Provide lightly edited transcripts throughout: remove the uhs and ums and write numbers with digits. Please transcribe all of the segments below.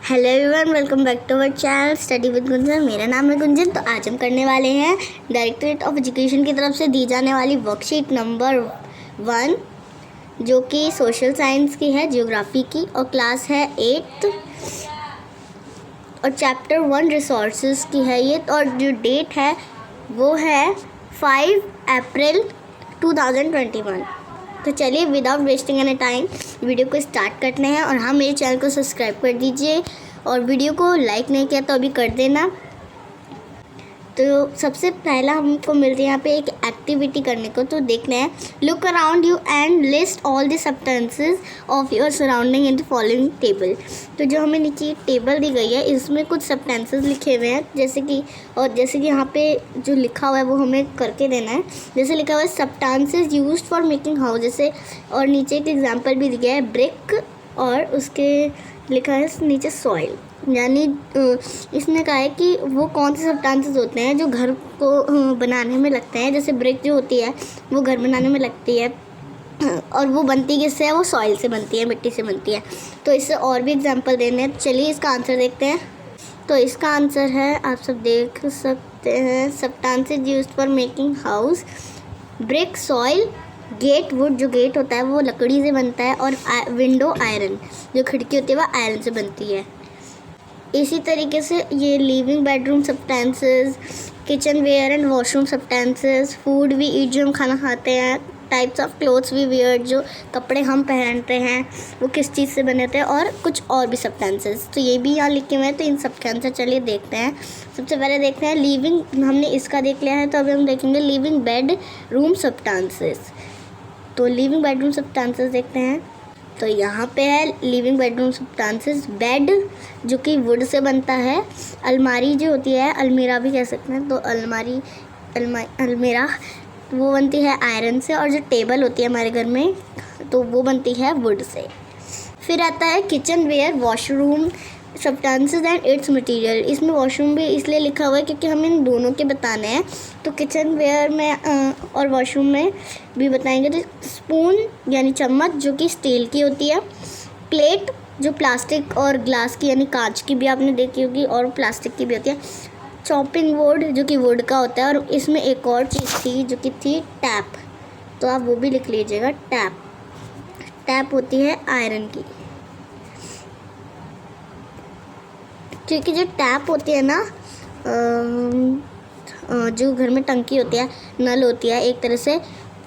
Hello everyone, welcome back to our channel study with Gunjan. मेरा नाम है गुंजन। तो आज हम करने वाले हैं डायरेक्टरेट ऑफ एजुकेशन की तरफ से दी जाने वाली वर्कशीट नंबर 1, जो कि सोशल साइंस की है, ज्योग्राफी की, और क्लास है 8 और चैप्टर 1 रिसोर्सेज की है ये। और जो डेट है वो है 5 अप्रैल 2021। तो चलिए without wasting any time video को स्टार्ट करते हैं। और हाँ, मेरे चैनल को सब्सक्राइब कर दीजिए और वीडियो को लाइक नहीं किया तो अभी कर देना। तो सबसे पहला हमको मिलती है यहाँ पे एक एक्टिविटी करने को। तो देखना है, look around you and list all the substances of your surrounding in the following table. तो जो हमें नीचे टेबल दी गई है, इसमें कुछ सब्सटेंसेस लिखे हुए हैं, जैसे कि यहाँ पे जो लिखा हुआ है वो हमें करके देना है। जैसे लिखा हुआ है substances used for making house, जैसे, और नीचे एक एग्जाम्पल भी दिया है ब्रिक, और उसके लिखा है नीचे सॉइल। यानी इसने कहा है कि वो कौन से सब्सटेंसेस होते हैं जो घर को बनाने में लगते हैं। जैसे ब्रिक जो होती है वो घर बनाने में लगती है, और वो बनती किससे है? वो सॉइल से बनती है, मिट्टी से बनती है। तो इससे और भी एग्जांपल देने हैं। चलिए इसका आंसर देखते हैं। तो इसका आंसर है, आप सब देख सकते हैं, substances used for making house, brick, soil, gate, wood, जो गेट होता है वो लकड़ी से बनता है, और विंडो, आयरन, जो खिड़की होती है वो आयरन से बनती है। इसी तरीके से ये living bedroom substances, kitchen ware and washroom substances, food we eat, जो हम खाना खाते हैं, types of clothes we wear, जो कपड़े हम पहनते हैं वो किस चीज़ से बने होते हैं, और कुछ और भी सब्सटेंसेस। तो ये भी यहाँ लिखे हुए हैं। तो इन सब के आंसर चलिए देखते हैं। सबसे पहले देखते हैं लिविंग, हमने इसका देख लिया है, तो अभी हम देखेंगे लिविंग बेड रूम सब्सटेंसेस। तो लिविंग बेडरूम सब्सटेंसेस देखते हैं। तो यहाँ पे है लिविंग बेडरूम सब्सटेंसेस, बेड जो कि वुड से बनता है, अलमारी जो होती है, अलमीरा भी कह सकते हैं, तो अलमीरा वो बनती है आयरन से, और जो टेबल होती है हमारे घर में तो वो बनती है वुड से। फिर आता है kitchen ware washroom substances and its material. इसमें वॉशरूम भी इसलिए लिखा हुआ है क्योंकि हमें इन दोनों के बताने हैं। तो किचन वेयर में और वॉशरूम में भी बताएंगे। तो स्पून यानी चम्मच जो कि स्टील की होती है, प्लेट जो प्लास्टिक और ग्लास की यानी कांच की भी आपने देखी होगी, और प्लास्टिक की भी होती है, चॉपिंग बोर्ड जो कि वुड का होता है, और इसमें एक और चीज़ थी जो कि थी टैप। तो आप वो भी लिख लीजिएगा, टैप होती है आयरन की, क्योंकि जो टैप होती है ना, जो घर में टंकी होती है, नल होती है एक तरह से,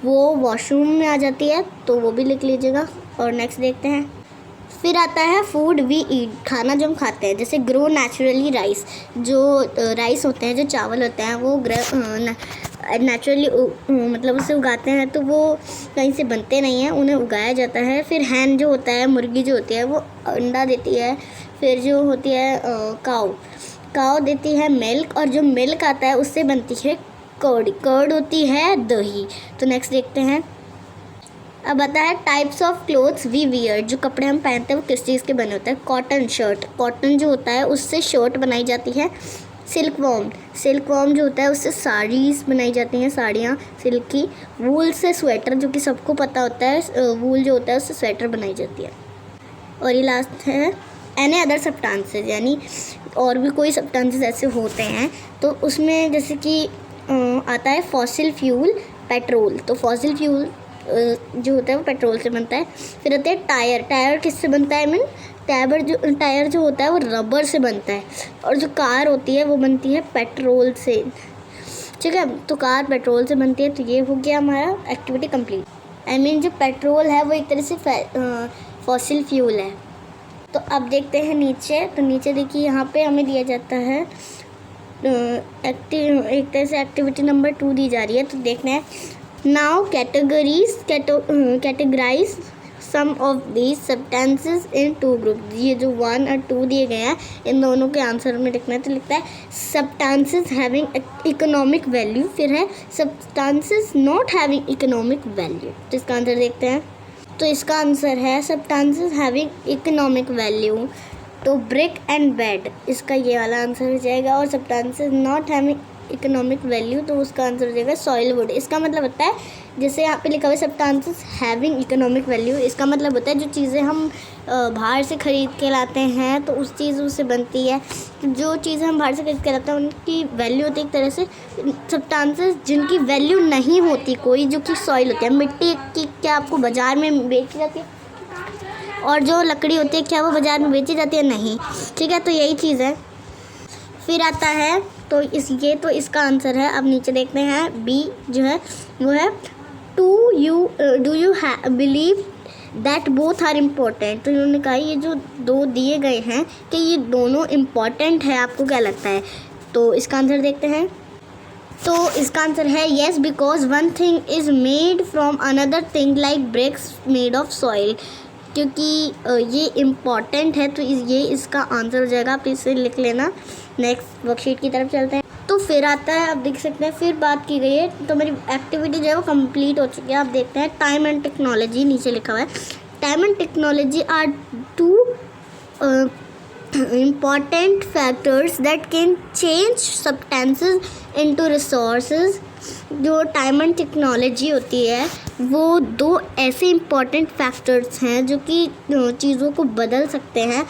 वो वॉशरूम में आ जाती है, तो वो भी लिख लीजिएगा। और नेक्स्ट देखते हैं। फिर आता है फूड वी ईट, खाना जो हम खाते हैं, जैसे ग्रो नेचुरली राइस, जो राइस होते हैं, जो चावल होते हैं, वो नेचुरली मतलब उसे उगाते हैं, तो वो कहीं से बनते नहीं हैं, उन्हें उगाया जाता है। फिर हैन जो होता है, मुर्गी जो होती है वो अंडा देती है। फिर जो होती है काऊ देती है मिल्क, और जो मिल्क आता है उससे बनती है कर्ड होती है दही। तो नेक्स्ट देखते हैं। अब आता है types of clothes we wear, जो कपड़े हम पहनते हैं वो किस चीज़ के बने होते हैं। कॉटन शर्ट, कॉटन जो होता है उससे शर्ट बनाई जाती है। सिल्क वॉर्म जो होता है उससे साड़ीज़ बनाई जाती हैं, साड़ियाँ सिल्क की। वूल से स्वेटर, जो कि सबको पता होता है, वूल जो होता है उससे स्वेटर बनाई जाती है। और ये लास्ट है एनी अदर सब्सटेंसेस, यानी और भी कोई सब्सटेंसेस ऐसे होते हैं। तो उसमें जैसे कि आता है फॉसिल फ्यूल, पेट्रोल। तो फॉसिल फ्यूल जो होता है वो पेट्रोल से बनता है। फिर आते हैं टायर किससे बनता है? टायर जो होता है वो रबर से बनता है। और जो कार होती है वो बनती है पेट्रोल से, ठीक है। तो कार पेट्रोल से बनती है। तो ये हो गया हमारा एक्टिविटी कंप्लीट। जो पेट्रोल है वो एक तरह से फॉसिल फ्यूल है। तो अब देखते हैं नीचे। तो नीचे देखिए, यहाँ पे हमें दिया जाता है एक तरह से एक्टिविटी नंबर 2 दी जा रही है। तो देखना है, now categorise some of these substances in 2 group. ये जो 1 और 2 दिए गए हैं, इन दोनों के आंसर में लिखना है। तो लिखता है सब्सटेंसेस हैविंग इकोनॉमिक वैल्यू, फिर है substances not having economic value. तो इसका आंसर देखते हैं। तो इसका आंसर है सब्सटेंसेस हैविंग इकोनॉमिक वैल्यू। तो ब्रिक एंड बेड, इसका ये वाला आंसर हो जाएगा। और substances not having economic value, तो उसका आंसर हो जाएगा सॉइल वुड। इसका मतलब होता है, जैसे यहाँ पे लिखा हुआ है सब्सटेंसेस हैविंग इकोनॉमिक वैल्यू, इसका मतलब होता है जो चीज़ें हम बाहर से ख़रीद के लाते हैं तो उस चीज़ उससे बनती है। जो चीज़ें हम बाहर से खरीद के लाते हैं उनकी वैल्यू होती है एक तरह से। सब्सटेंसेस जिनकी वैल्यू नहीं होती कोई, जो कि सॉइल होती है, मिट्टी की क्या आपको बाज़ार में बेची जाती है, और जो लकड़ी होती है क्या वो बाज़ार में बेची जाती है? नहीं। ठीक है, तो यही चीज़ है। फिर आता है तो इसका आंसर है। अब नीचे देखते हैं बी जो है वो है do you believe that both are important. तो इन्होंने कहा ये जो दो दिए गए हैं कि ये दोनों इम्पॉर्टेंट है, आपको क्या लगता है? तो इसका आंसर देखते हैं। तो इसका आंसर है yes, because one thing is made from another thing like bricks made of soil. क्योंकि ये इम्पॉर्टेंट है तो ये इसका आंसर हो जाएगा, आप इसे लिख लेना। नेक्स्ट वर्कशीट की तरफ चलते हैं। तो फिर आता है, आप देख सकते हैं फिर बात की गई है, तो मेरी एक्टिविटी जो है वो कंप्लीट हो चुकी है। आप देखते हैं टाइम एंड टेक्नोलॉजी, नीचे लिखा हुआ है time and technology are two important factors that can change substances into resources। जो टाइम एंड टेक्नोलॉजी होती है वो दो ऐसे इम्पॉर्टेंट फैक्टर्स हैं जो कि चीज़ों को बदल सकते हैं।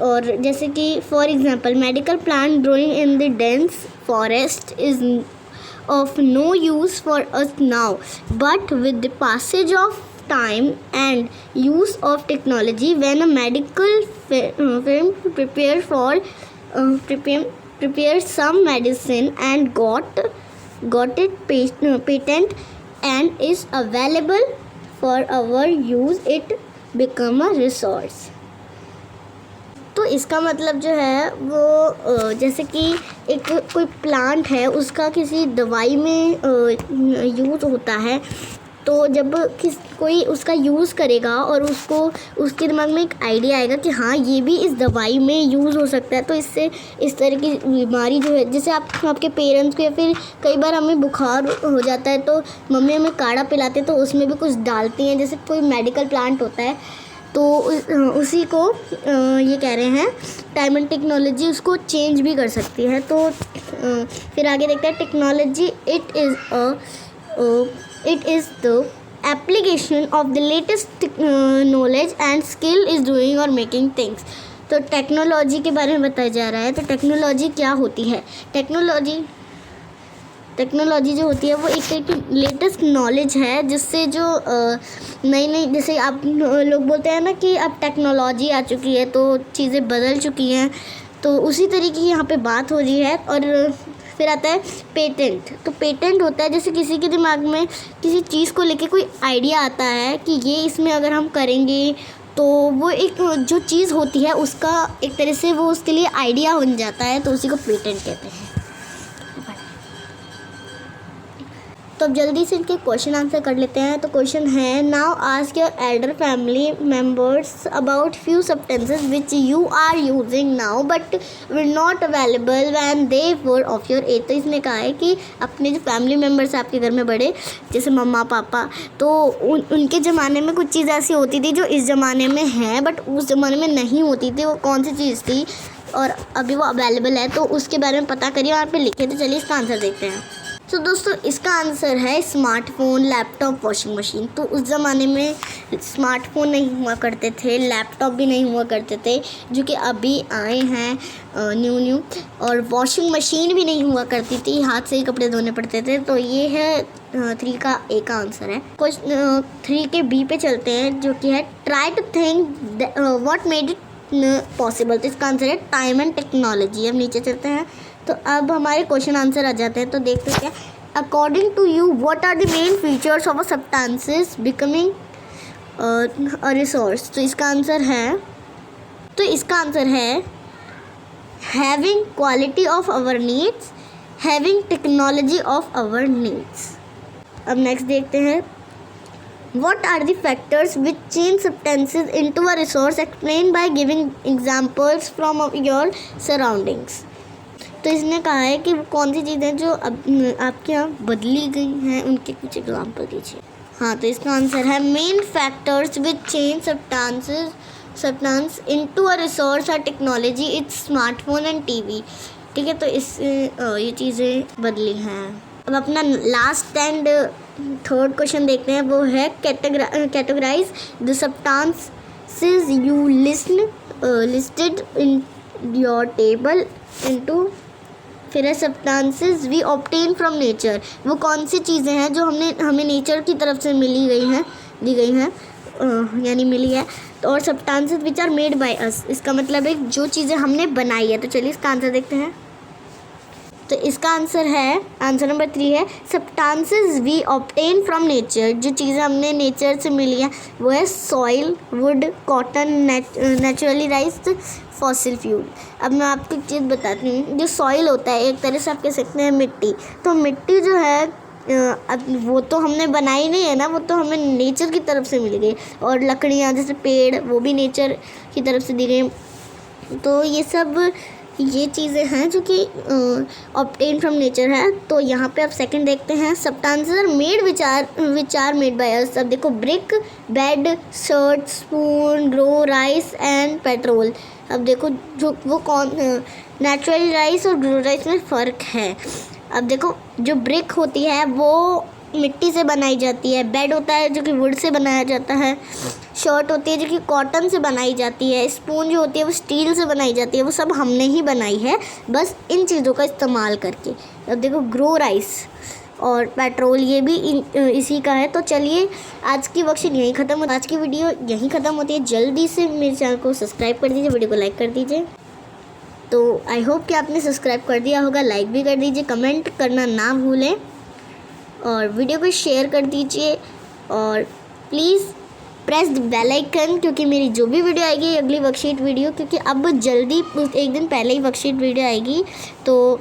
और जैसे कि for example medical plant growing in the dense forest is of no use for us now, but with the passage of time and use of technology, when a medical firm prepares some medicine and got it patent and is available for our use, it become a resource। तो इसका मतलब जो है वो जैसे कि एक कोई प्लांट है उसका किसी दवाई में यूज़ होता है, तो जब कोई उसका यूज़ करेगा और उसके दिमाग में एक आइडिया आएगा कि हाँ ये भी इस दवाई में यूज़ हो सकता है, तो इससे इस तरह की बीमारी जो है, जैसे आपके पेरेंट्स को या फिर कई बार हमें बुखार हो जाता है तो मम्मी हमें काढ़ा पिलाते हैं तो उसमें भी कुछ डालती हैं, जैसे कोई मेडिकल प्लांट होता है, तो उसी को ये कह रहे हैं टाइम एंड टेक्नोलॉजी उसको चेंज भी कर सकती है। तो फिर आगे देखते हैं technology it is the application of the latest knowledge and skill is doing और मेकिंग थिंग्स। तो टेक्नोलॉजी के बारे में बताया जा रहा है। तो टेक्नोलॉजी क्या होती है? टेक्नोलॉजी जो होती है वो एक तरह की लेटेस्ट नॉलेज है जिससे जो नई जैसे आप लोग बोलते हैं ना कि अब टेक्नोलॉजी आ चुकी है तो चीज़ें बदल चुकी हैं, तो उसी तरीके की यहाँ पे बात हो रही है। और फिर आता है पेटेंट। तो पेटेंट होता है जैसे किसी के दिमाग में किसी चीज़ को लेके कोई आइडिया आता है कि ये इसमें अगर हम करेंगे तो वो एक जो चीज़ होती है उसका एक तरह से वो उसके लिए आइडिया बन जाता है, तो उसी को पेटेंट कहते हैं। तो अब जल्दी से इनके क्वेश्चन आंसर कर लेते हैं। तो क्वेश्चन है now ask your elder family members about few substances which you are using now but were not available when they were of your age. तो इसने कहा है कि अपने जो फैमिली मेम्बर्स आपके घर में बड़े, जैसे मम्मा पापा, तो उनके ज़माने में कुछ चीज़ ऐसी होती थी जो इस ज़माने में है बट उस ज़माने में नहीं होती थी। वो कौन सी चीज़ थी और अभी वो अवेलेबल है, तो उसके बारे में पता करिए, वहाँ पे लिखे। तो चलिए इसका आंसर देखते हैं। तो दोस्तों इसका आंसर है स्मार्टफ़ोन, लैपटॉप, वॉशिंग मशीन। तो उस ज़माने में स्मार्टफ़ोन नहीं हुआ करते थे, लैपटॉप भी नहीं हुआ करते थे जो कि अभी आए हैं न्यू, और वॉशिंग मशीन भी नहीं हुआ करती थी, हाथ से ही कपड़े धोने पड़ते थे। तो ये है 3 का ए का आंसर है। क्वेश्चन 3 के बी पे चलते हैं जो कि है try to think what made it possible. तो इसका आंसर है टाइम एंड टेक्नोलॉजी। अब नीचे चलते हैं तो अब हमारे क्वेश्चन आंसर आ जाते हैं। तो देखते हैं according to you what are the main features of a substances becoming a resource. तो इसका आंसर है having quality of our needs, having technology of our needs. अब नेक्स्ट देखते हैं What are the factors which change substances into a resource? Explain by giving examples from your surroundings। तो इसने कहा है कि वो कौन सी चीज़ें जो आपके यहाँ बदली गई हैं उनके कुछ एग्जाम्पल दीजिए। हाँ, तो इसका आंसर है main factors which change substance into a resource और technology it's smartphone and TV. ठीक है, तो इस ये चीज़ें बदली हैं। अब अपना लास्ट एंड थर्ड क्वेश्चन देखते हैं, वो है categorise the substances you listed in your table into, फिर है substances we obtain from nature. वो कौन सी चीज़ें हैं जो हमें नेचर की तरफ से दी गई हैं यानी मिली है। तो और substances which are made by us, इसका मतलब है जो चीज़ें हमने बनाई है। तो चलिए इसका आंसर देखते हैं। तो इसका आंसर नंबर 3 है substances we obtain from nature. जो चीज़ें हमने नेचर से मिली हैं वो है soil, wood, cotton, naturally raised fossil fuel. अब मैं आपको एक चीज़ बताती हूँ, जो सॉइल होता है एक तरह से आप कह सकते हैं मिट्टी। तो मिट्टी जो है अब वो तो हमने बनाई नहीं है ना, वो तो हमें नेचर की तरफ से मिल गई। और लकड़ियाँ जैसे पेड़, वो भी नेचर की तरफ से दी गई। तो ये चीज़ें हैं जो कि ऑब्टेन फ्रॉम नेचर है। तो यहाँ पे आप सेकंड देखते हैं, substances are made which are made by us. अब देखो brick, bed, shirt, spoon, grow, rice and petrol. अब देखो जो वो कौन नेचुरल राइस और ग्रो राइस में फ़र्क है। अब देखो जो ब्रिक होती है वो मिट्टी से बनाई जाती है, बेड होता है जो कि वुड से बनाया जाता है, शर्ट होती है जो कि कॉटन से बनाई जाती है, स्पून जो होती है वो स्टील से बनाई जाती है। वो सब हमने ही बनाई है बस इन चीज़ों का इस्तेमाल करके। अब देखो ग्रो राइस और पेट्रोल ये भी इसी का है। तो चलिए आज की वर्कशीट यहीं ख़त्म, आज की वीडियो यहीं ख़त्म होती है। जल्दी से मेरे चैनल को सब्सक्राइब कर दीजिए, वीडियो को लाइक कर दीजिए। तो आई होप कि आपने सब्सक्राइब कर दिया होगा, लाइक भी कर दीजिए, कमेंट करना ना भूलें और वीडियो को शेयर कर दीजिए। और please press the bell icon, क्योंकि मेरी जो भी वीडियो आएगी अगली वर्कशीट वीडियो, क्योंकि अब जल्दी एक दिन पहले ही वर्कशीट वीडियो आएगी, तो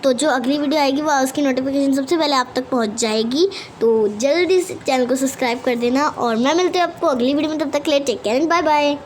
जो अगली वीडियो आएगी वो उसकी नोटिफिकेशन सबसे पहले आप तक पहुंच जाएगी। तो जल्दी से चैनल को सब्सक्राइब कर देना और मैं मिलती हूँ आपको अगली वीडियो में। तब तक के लिए take care and bye bye.